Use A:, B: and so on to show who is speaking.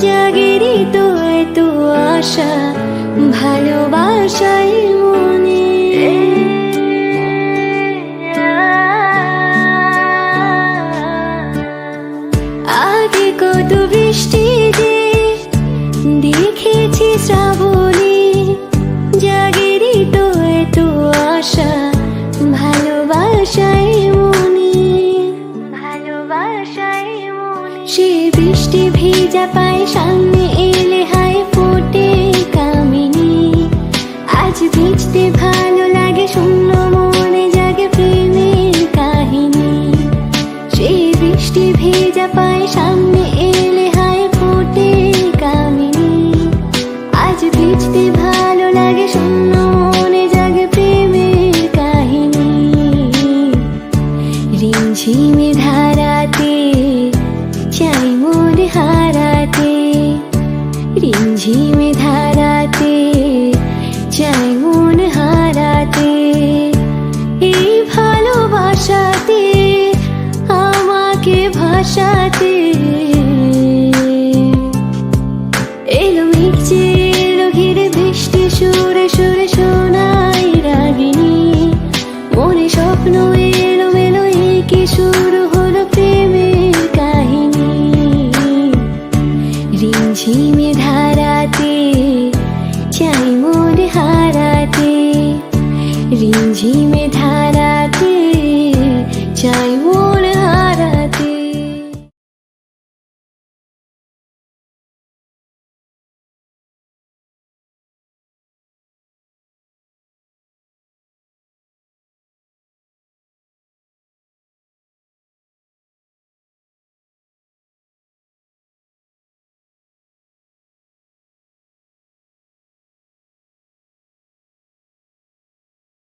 A: জাগেরই তো এত আশা ভালোবাসাই মনে। আগে কত বৃষ্টি যে দেখেছি শ্রাবণে, জাগেরই তো এত আশা ভালোবাসাই মনে। ভালোবাসাই মনে সে বৃষ্টি ভেজা পায় সামনে এলে হায় ফোটে কামিনী। আজ ভিজতে ভালো লাগে শূন্য মনে জাগে প্রেমের কাহিনী। সে বৃষ্টি ভেজা পায় সামনে এলে হায় ফোটে কামিনী। আজ ভিজতে ভালো লাগে শূন্য মনে জাগে প্রেমের কাহিনী। রিমঝিমে ধারাতে চাই মোর হারাতে, রিমঝিমে ধারাতে চাই